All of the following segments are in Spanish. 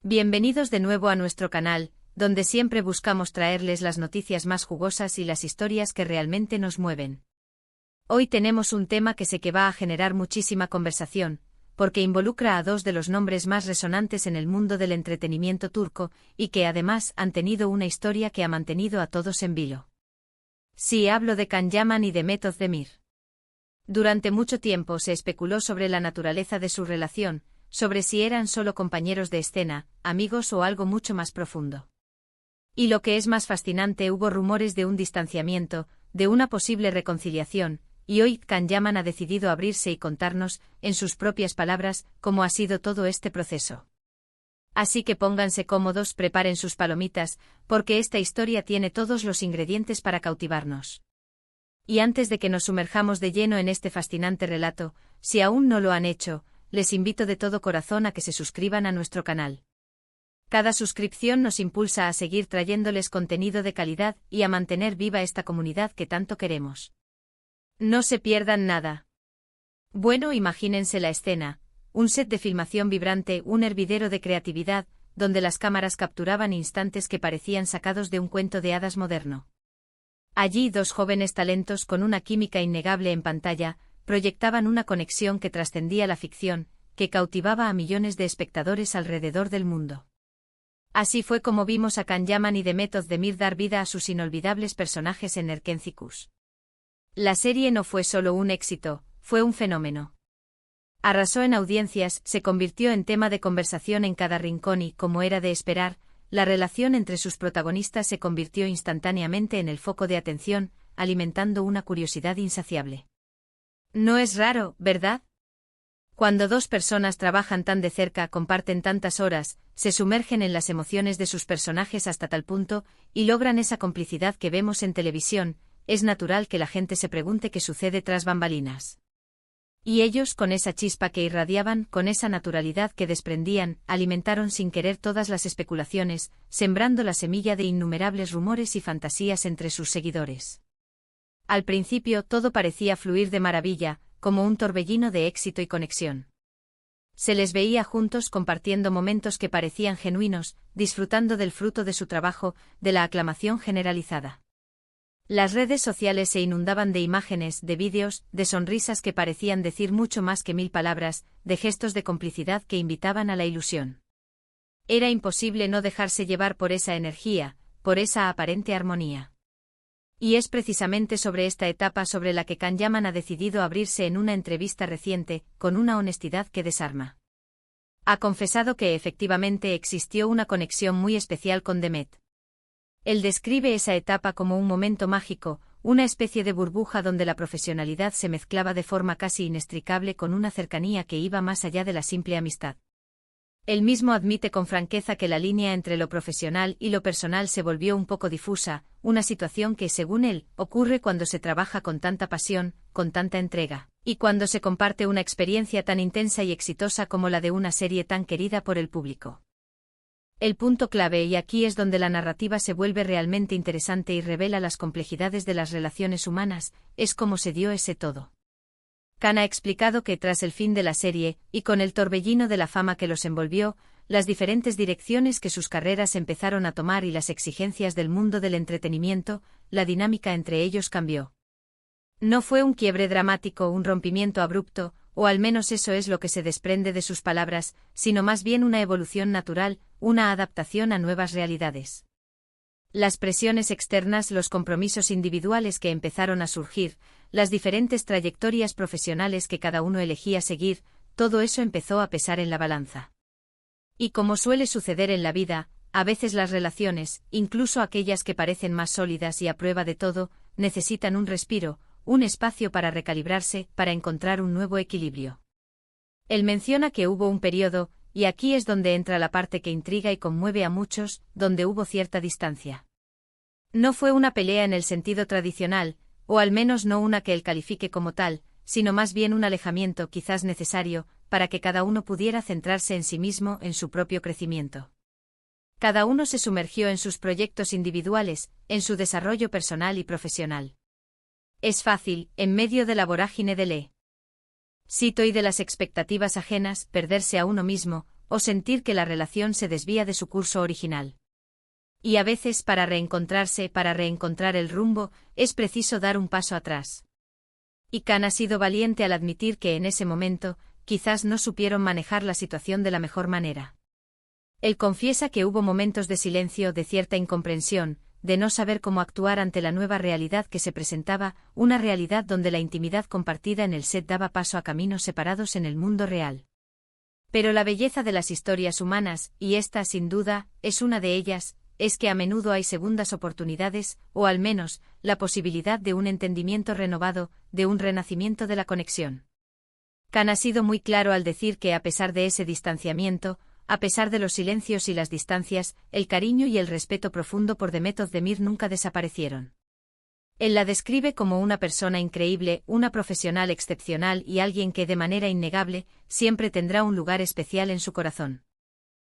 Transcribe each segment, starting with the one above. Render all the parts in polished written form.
Bienvenidos de nuevo a nuestro canal, donde siempre buscamos traerles las noticias más jugosas y las historias que realmente nos mueven. Hoy tenemos un tema que sé que va a generar muchísima conversación, porque involucra a dos de los nombres más resonantes en el mundo del entretenimiento turco, y que además han tenido una historia que ha mantenido a todos en vilo. Sí, hablo de Can Yaman y de Mehmet Özdemir. Durante mucho tiempo se especuló sobre la naturaleza de su relación, sobre si eran solo compañeros de escena, amigos o algo mucho más profundo. Y lo que es más fascinante, hubo rumores de un distanciamiento, de una posible reconciliación, y hoy Can Yaman ha decidido abrirse y contarnos, en sus propias palabras, cómo ha sido todo este proceso. Así que pónganse cómodos, preparen sus palomitas, porque esta historia tiene todos los ingredientes para cautivarnos. Y antes de que nos sumerjamos de lleno en este fascinante relato, si aún no lo han hecho, les invito de todo corazón a que se suscriban a nuestro canal. Cada suscripción nos impulsa a seguir trayéndoles contenido de calidad y a mantener viva esta comunidad que tanto queremos. No se pierdan nada. Bueno, imagínense la escena, un set de filmación vibrante, un hervidero de creatividad, donde las cámaras capturaban instantes que parecían sacados de un cuento de hadas moderno. Allí dos jóvenes talentos con una química innegable en pantalla, proyectaban una conexión que trascendía la ficción, que cautivaba a millones de espectadores alrededor del mundo. Así fue como vimos a Can Yaman y Mehmet Özdemir dar vida a sus inolvidables personajes en Erkencikus. La serie no fue solo un éxito, fue un fenómeno. Arrasó en audiencias, se convirtió en tema de conversación en cada rincón y, como era de esperar, la relación entre sus protagonistas se convirtió instantáneamente en el foco de atención, alimentando una curiosidad insaciable. No es raro, ¿verdad? Cuando dos personas trabajan tan de cerca, comparten tantas horas, se sumergen en las emociones de sus personajes hasta tal punto, y logran esa complicidad que vemos en televisión, es natural que la gente se pregunte qué sucede tras bambalinas. Y ellos, con esa chispa que irradiaban, con esa naturalidad que desprendían, alimentaron sin querer todas las especulaciones, sembrando la semilla de innumerables rumores y fantasías entre sus seguidores. Al principio todo parecía fluir de maravilla, como un torbellino de éxito y conexión. Se les veía juntos compartiendo momentos que parecían genuinos, disfrutando del fruto de su trabajo, de la aclamación generalizada. Las redes sociales se inundaban de imágenes, de vídeos, de sonrisas que parecían decir mucho más que 1000 palabras, de gestos de complicidad que invitaban a la ilusión. Era imposible no dejarse llevar por esa energía, por esa aparente armonía. Y es precisamente sobre esta etapa sobre la que Can Yaman ha decidido abrirse en una entrevista reciente, con una honestidad que desarma. Ha confesado que efectivamente existió una conexión muy especial con Mehmet. Él describe esa etapa como un momento mágico, una especie de burbuja donde la profesionalidad se mezclaba de forma casi inextricable con una cercanía que iba más allá de la simple amistad. Él mismo admite con franqueza que la línea entre lo profesional y lo personal se volvió un poco difusa, una situación que, según él, ocurre cuando se trabaja con tanta pasión, con tanta entrega, y cuando se comparte una experiencia tan intensa y exitosa como la de una serie tan querida por el público. El punto clave, y aquí es donde la narrativa se vuelve realmente interesante y revela las complejidades de las relaciones humanas, es cómo se dio ese todo. Can ha explicado que tras el fin de la serie, y con el torbellino de la fama que los envolvió, las diferentes direcciones que sus carreras empezaron a tomar y las exigencias del mundo del entretenimiento, la dinámica entre ellos cambió. No fue un quiebre dramático, un rompimiento abrupto, o al menos eso es lo que se desprende de sus palabras, sino más bien una evolución natural, una adaptación a nuevas realidades. Las presiones externas, los compromisos individuales que empezaron a surgir, las diferentes trayectorias profesionales que cada uno elegía seguir, todo eso empezó a pesar en la balanza. Y como suele suceder en la vida, a veces las relaciones, incluso aquellas que parecen más sólidas y a prueba de todo, necesitan un respiro, un espacio para recalibrarse, para encontrar un nuevo equilibrio. Él menciona que hubo un periodo, y aquí es donde entra la parte que intriga y conmueve a muchos, donde hubo cierta distancia. No fue una pelea en el sentido tradicional, o al menos no una que él califique como tal, sino más bien un alejamiento quizás necesario, para que cada uno pudiera centrarse en sí mismo, en su propio crecimiento. Cada uno se sumergió en sus proyectos individuales, en su desarrollo personal y profesional. Es fácil, en medio de la vorágine del éxito y de las expectativas ajenas, perderse a uno mismo, o sentir que la relación se desvía de su curso original. Y a veces para reencontrar el rumbo, es preciso dar un paso atrás. Y Khan ha sido valiente al admitir que en ese momento, quizás no supieron manejar la situación de la mejor manera. Él confiesa que hubo momentos de silencio, de cierta incomprensión, de no saber cómo actuar ante la nueva realidad que se presentaba, una realidad donde la intimidad compartida en el set daba paso a caminos separados en el mundo real. Pero la belleza de las historias humanas, y esta, sin duda, es una de ellas, es que a menudo hay segundas oportunidades, o al menos, la posibilidad de un entendimiento renovado, de un renacimiento de la conexión. Khan ha sido muy claro al decir que a pesar de ese distanciamiento, a pesar de los silencios y las distancias, el cariño y el respeto profundo por Demet Özdemir nunca desaparecieron. Él la describe como una persona increíble, una profesional excepcional y alguien que de manera innegable, siempre tendrá un lugar especial en su corazón.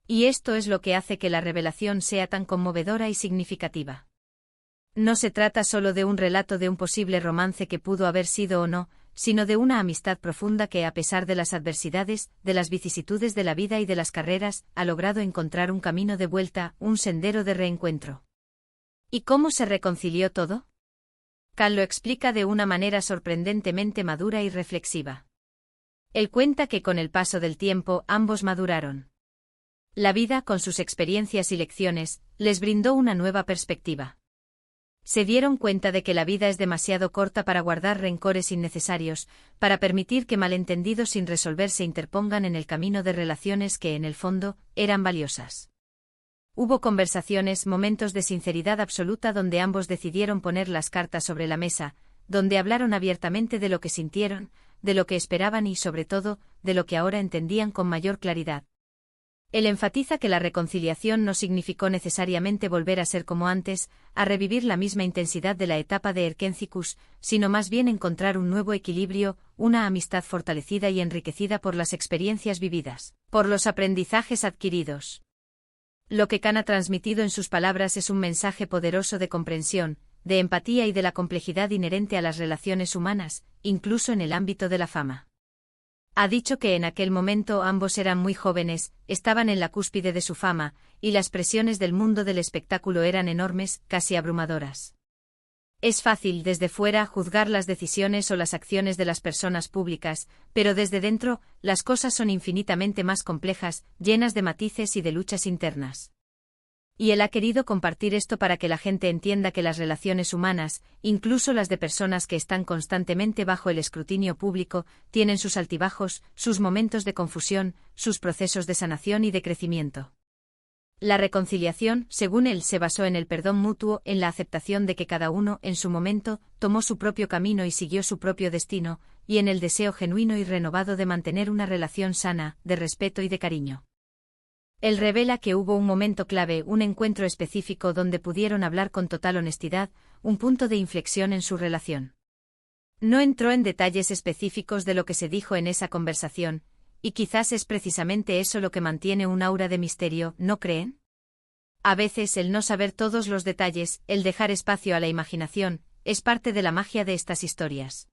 Y esto es lo que hace que la revelación sea tan conmovedora y significativa. No se trata solo de un relato de un posible romance que pudo haber sido o no, sino de una amistad profunda que a pesar de las adversidades, de las vicisitudes de la vida y de las carreras, ha logrado encontrar un camino de vuelta, un sendero de reencuentro. ¿Y cómo se reconcilió todo? Khan lo explica de una manera sorprendentemente madura y reflexiva. Él cuenta que con el paso del tiempo ambos maduraron. La vida, con sus experiencias y lecciones, les brindó una nueva perspectiva. Se dieron cuenta de que la vida es demasiado corta para guardar rencores innecesarios, para permitir que malentendidos sin resolver se interpongan en el camino de relaciones que, en el fondo, eran valiosas. Hubo conversaciones, momentos de sinceridad absoluta donde ambos decidieron poner las cartas sobre la mesa, donde hablaron abiertamente de lo que sintieron, de lo que esperaban y, sobre todo, de lo que ahora entendían con mayor claridad. Él enfatiza que la reconciliación no significó necesariamente volver a ser como antes, a revivir la misma intensidad de la etapa de Erkencikus, sino más bien encontrar un nuevo equilibrio, una amistad fortalecida y enriquecida por las experiencias vividas, por los aprendizajes adquiridos. Lo que Khan ha transmitido en sus palabras es un mensaje poderoso de comprensión, de empatía y de la complejidad inherente a las relaciones humanas, incluso en el ámbito de la fama. Ha dicho que en aquel momento ambos eran muy jóvenes, estaban en la cúspide de su fama, y las presiones del mundo del espectáculo eran enormes, casi abrumadoras. Es fácil desde fuera juzgar las decisiones o las acciones de las personas públicas, pero desde dentro, las cosas son infinitamente más complejas, llenas de matices y de luchas internas. Y él ha querido compartir esto para que la gente entienda que las relaciones humanas, incluso las de personas que están constantemente bajo el escrutinio público, tienen sus altibajos, sus momentos de confusión, sus procesos de sanación y de crecimiento. La reconciliación, según él, se basó en el perdón mutuo, en la aceptación de que cada uno, en su momento, tomó su propio camino y siguió su propio destino, y en el deseo genuino y renovado de mantener una relación sana, de respeto y de cariño. Él revela que hubo un momento clave, un encuentro específico donde pudieron hablar con total honestidad, un punto de inflexión en su relación. No entró en detalles específicos de lo que se dijo en esa conversación, y quizás es precisamente eso lo que mantiene un aura de misterio, ¿no creen? A veces el no saber todos los detalles, el dejar espacio a la imaginación, es parte de la magia de estas historias.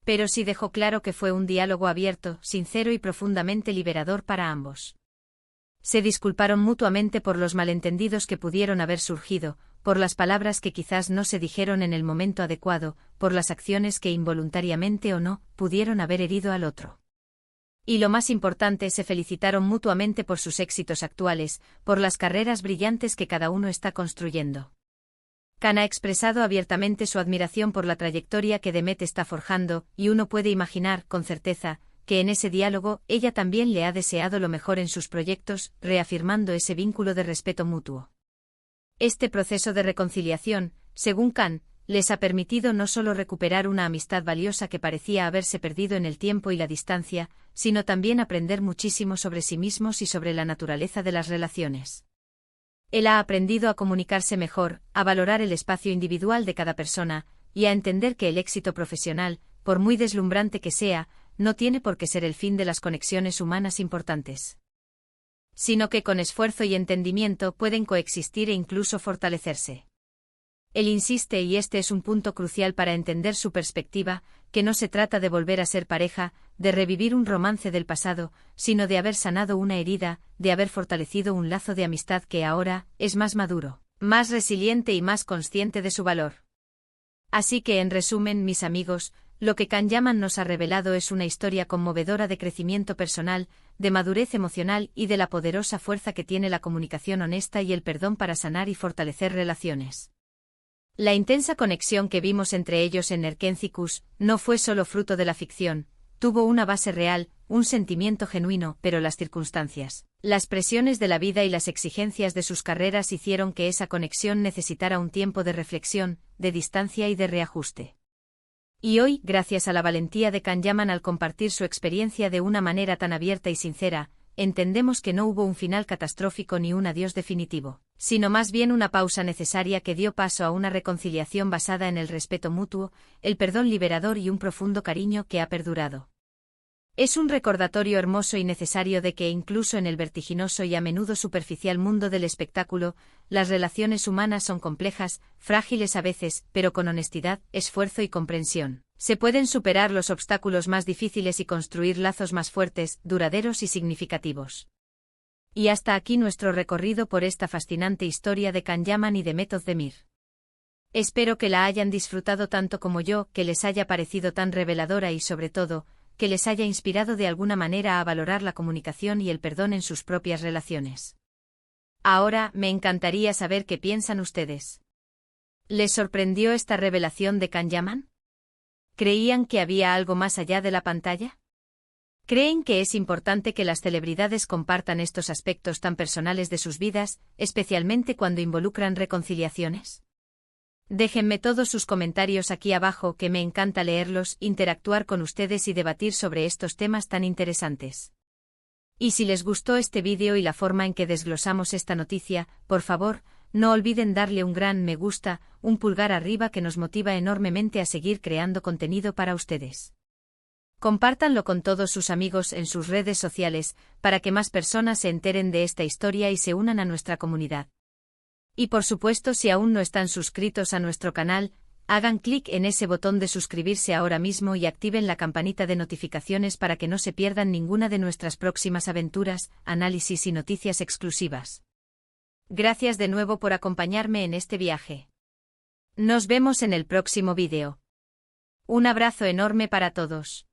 Pero sí dejó claro que fue un diálogo abierto, sincero y profundamente liberador para ambos. Se disculparon mutuamente por los malentendidos que pudieron haber surgido, por las palabras que quizás no se dijeron en el momento adecuado, por las acciones que involuntariamente o no, pudieron haber herido al otro. Y lo más importante, se felicitaron mutuamente por sus éxitos actuales, por las carreras brillantes que cada uno está construyendo. Khan ha expresado abiertamente su admiración por la trayectoria que Demet está forjando, y uno puede imaginar, con certeza, que en ese diálogo ella también le ha deseado lo mejor en sus proyectos, reafirmando ese vínculo de respeto mutuo. Este proceso de reconciliación, según Khan, les ha permitido no solo recuperar una amistad valiosa que parecía haberse perdido en el tiempo y la distancia, sino también aprender muchísimo sobre sí mismos y sobre la naturaleza de las relaciones. Él ha aprendido a comunicarse mejor, a valorar el espacio individual de cada persona, y a entender que el éxito profesional, por muy deslumbrante que sea, no tiene por qué ser el fin de las conexiones humanas importantes, sino que con esfuerzo y entendimiento pueden coexistir e incluso fortalecerse. Él insiste, y este es un punto crucial para entender su perspectiva, que no se trata de volver a ser pareja, de revivir un romance del pasado, sino de haber sanado una herida, de haber fortalecido un lazo de amistad que ahora es más maduro, más resiliente y más consciente de su valor. Así que, en resumen, mis amigos, lo que Kanyaman nos ha revelado es una historia conmovedora de crecimiento personal, de madurez emocional y de la poderosa fuerza que tiene la comunicación honesta y el perdón para sanar y fortalecer relaciones. La intensa conexión que vimos entre ellos en Nerkenzikus no fue solo fruto de la ficción, tuvo una base real, un sentimiento genuino, pero las circunstancias, las presiones de la vida y las exigencias de sus carreras hicieron que esa conexión necesitara un tiempo de reflexión, de distancia y de reajuste. Y hoy, gracias a la valentía de Kanyaman al compartir su experiencia de una manera tan abierta y sincera, entendemos que no hubo un final catastrófico ni un adiós definitivo, sino más bien una pausa necesaria que dio paso a una reconciliación basada en el respeto mutuo, el perdón liberador y un profundo cariño que ha perdurado. Es un recordatorio hermoso y necesario de que incluso en el vertiginoso y a menudo superficial mundo del espectáculo, las relaciones humanas son complejas, frágiles a veces, pero con honestidad, esfuerzo y comprensión se pueden superar los obstáculos más difíciles y construir lazos más fuertes, duraderos y significativos. Y hasta aquí nuestro recorrido por esta fascinante historia de Kanyaman y de Method Demir. Espero que la hayan disfrutado tanto como yo, que les haya parecido tan reveladora y sobre todo, que les haya inspirado de alguna manera a valorar la comunicación y el perdón en sus propias relaciones. Ahora, me encantaría saber qué piensan ustedes. ¿Les sorprendió esta revelación de Kanyaman? ¿Creían que había algo más allá de la pantalla? ¿Creen que es importante que las celebridades compartan estos aspectos tan personales de sus vidas, especialmente cuando involucran reconciliaciones? Déjenme todos sus comentarios aquí abajo, que me encanta leerlos, interactuar con ustedes y debatir sobre estos temas tan interesantes. Y si les gustó este vídeo y la forma en que desglosamos esta noticia, por favor, no olviden darle un gran me gusta, un pulgar arriba que nos motiva enormemente a seguir creando contenido para ustedes. Compártanlo con todos sus amigos en sus redes sociales, para que más personas se enteren de esta historia y se unan a nuestra comunidad. Y por supuesto, si aún no están suscritos a nuestro canal, hagan clic en ese botón de suscribirse ahora mismo y activen la campanita de notificaciones para que no se pierdan ninguna de nuestras próximas aventuras, análisis y noticias exclusivas. Gracias de nuevo por acompañarme en este viaje. Nos vemos en el próximo vídeo. Un abrazo enorme para todos.